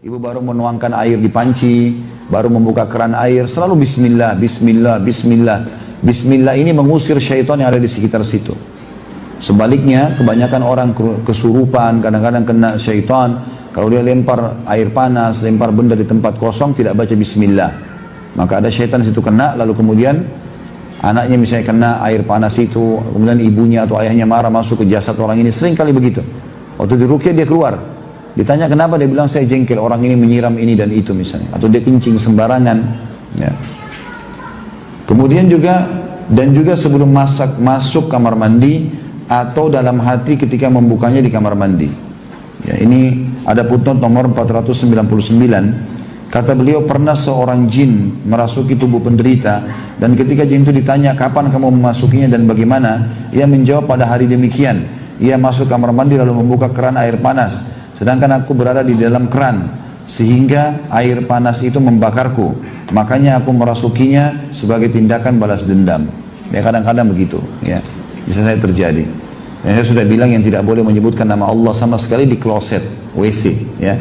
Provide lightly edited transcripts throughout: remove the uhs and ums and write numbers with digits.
Ibu baru menuangkan air di panci, baru membuka keran air, selalu bismillah, bismillah, bismillah. Bismillah ini mengusir syaitan yang ada di sekitar situ. Sebaliknya, kebanyakan orang kesurupan, kadang-kadang kena syaitan. Kalau dia lempar air panas, lempar benda di tempat kosong, tidak baca bismillah. Maka ada syaitan di situ kena, lalu kemudian anaknya misalnya kena air panas itu, kemudian ibunya atau ayahnya marah masuk ke jasad orang ini, sering kali begitu. Waktu diruqyah dia keluar. Ditanya kenapa, dia bilang saya jengkel orang ini menyiram ini dan itu misalnya. Atau dia kencing sembarangan. Ya. Kemudian juga, dan juga sebelum masuk kamar mandi, atau dalam hati ketika membukanya di kamar mandi. Ya, ini ada footnote nomor 499. Kata beliau, pernah seorang jin merasuki tubuh penderita, dan ketika jin itu ditanya kapan kamu memasukinya dan bagaimana, ia menjawab pada hari demikian. Ia masuk kamar mandi lalu membuka keran air panas, sedangkan aku berada di dalam keran, sehingga air panas itu membakarku. Makanya aku merasukinya sebagai tindakan balas dendam. Ya, kadang-kadang begitu. Ya, bisa saya terjadi. Dan saya sudah bilang yang tidak boleh menyebutkan nama Allah sama sekali di kloset, WC. Ya,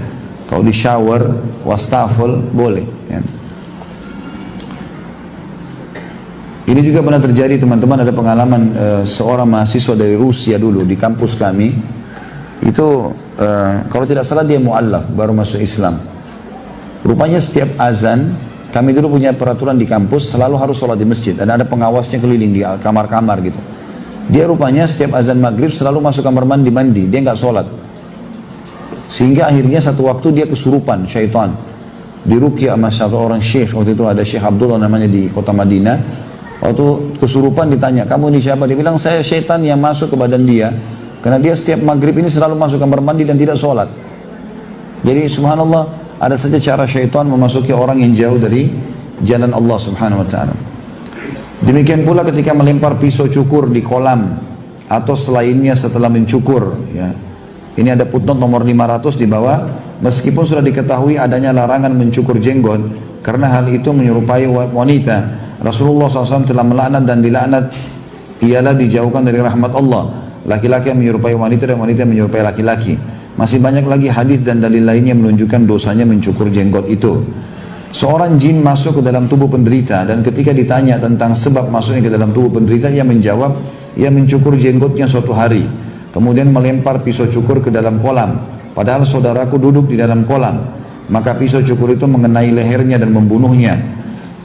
kalau di shower, wastafel boleh. Ya. Ini juga pernah terjadi teman-teman, ada pengalaman seorang mahasiswa dari Rusia dulu di kampus kami. Itu kalau tidak salah dia mu'allaf, baru masuk Islam. Rupanya setiap azan, kami dulu punya peraturan di kampus selalu harus sholat di masjid, dan ada pengawasnya keliling di kamar-kamar gitu. Dia rupanya setiap azan maghrib selalu masuk kamar mandi, dia nggak sholat. Sehingga akhirnya satu waktu dia kesurupan syaitan. Diruqyah sama satu orang syekh, waktu itu ada Syekh Abdullah namanya di kota Madinah. Waktu kesurupan ditanya, kamu ini siapa? Dia bilang, saya syaitan yang masuk ke badan dia. Karena dia setiap maghrib ini selalu masuk kamar mandi dan tidak sholat. Jadi subhanallah, ada saja cara syaitan memasuki orang yang jauh dari jalan Allah subhanahu wa ta'ala. Demikian pula ketika melempar pisau cukur di kolam atau selainnya setelah mencukur. Ya. Ini ada footnote nomor 500 di bawah. Meskipun sudah diketahui adanya larangan mencukur jenggot, karena hal itu menyerupai wanita, Rasulullah SAW telah melaknat dan dilaknat ialah dijauhkan dari rahmat Allah. Laki-laki yang menyerupai wanita dan wanita yang menyerupai laki-laki. Masih banyak lagi hadis dan dalil lainnya menunjukkan dosanya mencukur jenggot itu. Seorang jin masuk ke dalam tubuh penderita, dan ketika ditanya tentang sebab masuknya ke dalam tubuh penderita, ia menjawab, ia mencukur jenggotnya suatu hari, kemudian melempar pisau cukur ke dalam kolam, padahal saudaraku duduk di dalam kolam. Maka pisau cukur itu mengenai lehernya dan membunuhnya.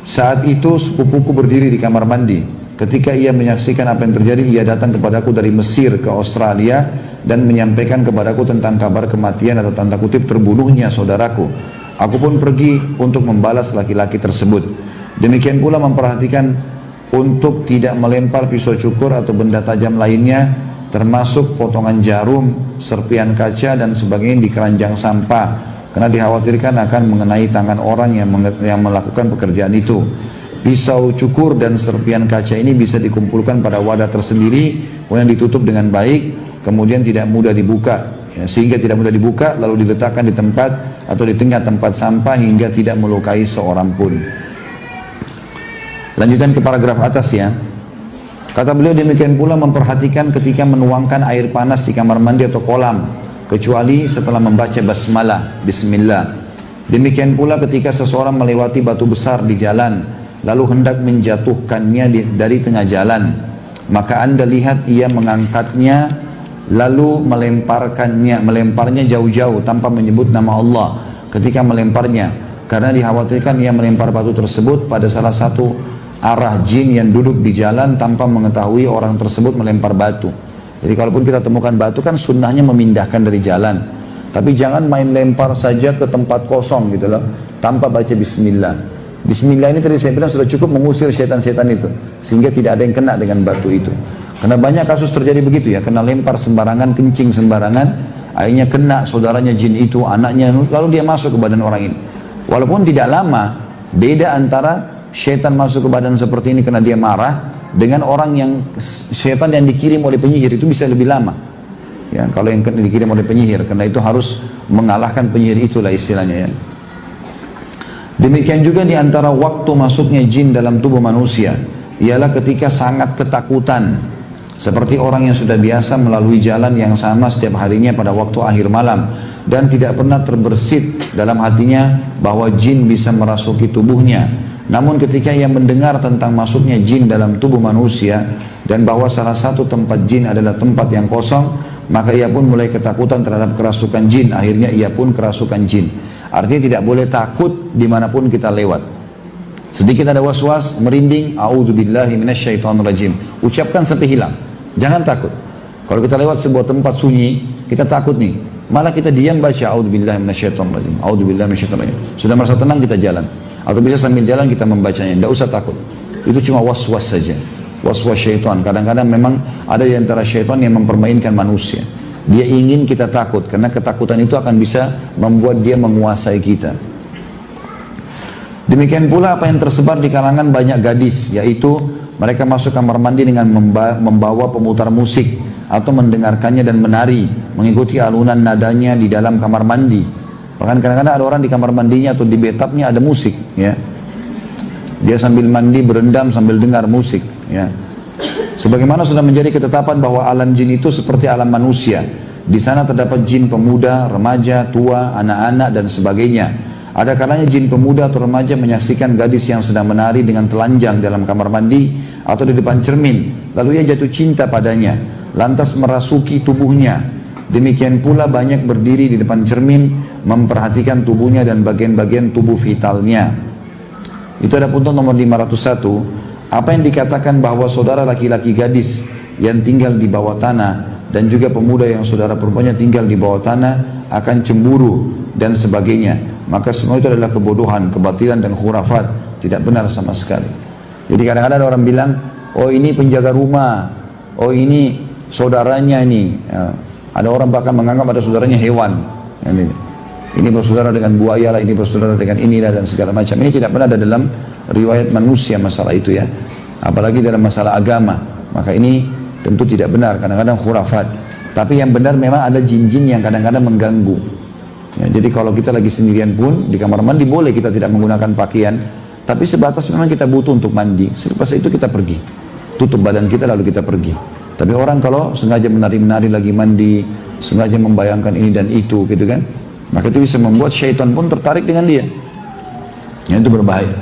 Saat itu sepupuku berdiri di kamar mandi. Ketika ia menyaksikan apa yang terjadi, ia datang kepadaku dari Mesir ke Australia dan menyampaikan kepadaku tentang kabar kematian atau tanda kutip terbunuhnya saudaraku. Aku pun pergi untuk membalas laki-laki tersebut. Demikian pula memperhatikan untuk tidak melempar pisau cukur atau benda tajam lainnya, termasuk potongan jarum, serpian kaca dan sebagainya di keranjang sampah, karena dikhawatirkan akan mengenai tangan orang yang melakukan pekerjaan itu. Pisau cukur dan serpian kaca ini bisa dikumpulkan pada wadah tersendiri, kemudian ditutup dengan baik, kemudian tidak mudah dibuka, ya, sehingga tidak mudah dibuka, lalu diletakkan di tempat atau di tengah tempat sampah hingga tidak melukai seorang pun. Lanjutan ke paragraf atas ya. Kata beliau, demikian pula memperhatikan ketika menuangkan air panas di kamar mandi atau kolam, kecuali setelah membaca basmalah, bismillah. Demikian pula ketika seseorang melewati batu besar di jalan, lalu hendak menjatuhkannya dari tengah jalan, maka Anda lihat ia mengangkatnya, lalu melemparnya jauh-jauh tanpa menyebut nama Allah ketika melemparnya, karena dikhawatirkan ia melempar batu tersebut pada salah satu arah jin yang duduk di jalan tanpa mengetahui orang tersebut melempar batu. Jadi kalaupun kita temukan batu, kan sunnahnya memindahkan dari jalan. Tapi jangan main lempar saja ke tempat kosong gitu loh, tanpa baca bismillah. Bismillah ini tadi saya bilang sudah cukup mengusir syaitan-syaitan itu, sehingga tidak ada yang kena dengan batu itu. Karena banyak kasus terjadi begitu ya, kena lempar sembarangan, kencing sembarangan, akhirnya kena saudaranya jin itu, anaknya, lalu dia masuk ke badan orang ini. Walaupun tidak lama, beda antara syaitan masuk ke badan seperti ini karena dia marah, dengan orang yang syaitan yang dikirim oleh penyihir itu bisa lebih lama. Ya, kalau yang dikirim oleh penyihir, karena itu harus mengalahkan penyihir, itulah istilahnya ya. Demikian juga di antara waktu masuknya jin dalam tubuh manusia, ialah ketika sangat ketakutan, seperti orang yang sudah biasa melalui jalan yang sama setiap harinya pada waktu akhir malam, dan tidak pernah terbersit dalam hatinya bahwa jin bisa merasuki tubuhnya. Namun ketika ia mendengar tentang masuknya jin dalam tubuh manusia dan bahwa salah satu tempat jin adalah tempat yang kosong, maka ia pun mulai ketakutan terhadap kerasukan jin. Akhirnya ia pun kerasukan jin. Artinya tidak boleh takut dimanapun kita lewat. Sedikit ada was-was, merinding, a'udzubillahi minasyaitonirrajim. Ucapkan sampai hilang. Jangan takut. Kalau kita lewat sebuah tempat sunyi, kita takut nih. Malah kita diam baca a'udzubillahi minasyaitonirrajim. A'udzubillahi minasyaitonirrajim. Sudah merasa tenang kita jalan. Atau bisa sambil jalan kita membacanya. Tidak usah takut. Itu cuma was-was saja. Was-was syaitan. Kadang-kadang memang ada di antara syaitan yang mempermainkan manusia. Dia ingin kita takut. Karena ketakutan itu akan bisa membuat dia menguasai kita. Demikian pula apa yang tersebar di kalangan banyak gadis. Yaitu mereka masuk kamar mandi dengan membawa pemutar musik. Atau mendengarkannya dan menari. Mengikuti alunan nadanya di dalam kamar mandi. Bahkan kadang-kadang ada orang di kamar mandinya atau di bathtubnya ada musik, ya. Dia sambil mandi berendam sambil dengar musik, ya. Sebagaimana sudah menjadi ketetapan bahwa alam jin itu seperti alam manusia. Di sana terdapat jin pemuda, remaja, tua, anak-anak dan sebagainya. Ada kalanya jin pemuda atau remaja menyaksikan gadis yang sedang menari dengan telanjang dalam kamar mandi atau di depan cermin. Lalu ia jatuh cinta padanya, lantas merasuki tubuhnya. Demikian pula banyak berdiri di depan cermin, memperhatikan tubuhnya dan bagian-bagian tubuh vitalnya. Itu ada punten nomor 501. Apa yang dikatakan bahwa saudara laki-laki gadis yang tinggal di bawah tanah dan juga pemuda yang saudara perempuannya tinggal di bawah tanah akan cemburu dan sebagainya. Maka semua itu adalah kebodohan, kebatilan dan khurafat. Tidak benar sama sekali. Jadi kadang-kadang ada orang bilang, oh ini penjaga rumah, oh ini saudaranya ini. Ya. Ada orang bahkan menganggap ada saudaranya hewan. Ini bersaudara dengan buaya lah, ini bersaudara dengan inilah dan segala macam. Ini tidak pernah ada dalam riwayat manusia masalah itu ya. Apalagi dalam masalah agama. Maka ini tentu tidak benar, kadang-kadang khurafat. Tapi yang benar memang ada jin-jin yang kadang-kadang mengganggu. Ya, jadi kalau kita lagi sendirian pun di kamar mandi boleh kita tidak menggunakan pakaian. Tapi sebatas memang kita butuh untuk mandi. Selepas itu kita pergi. Tutup badan kita lalu kita pergi. Tapi orang kalau sengaja menari-menari lagi mandi, sengaja membayangkan ini dan itu gitu kan, maka itu bisa membuat syaitan pun tertarik dengan dia. Yang itu berbahaya.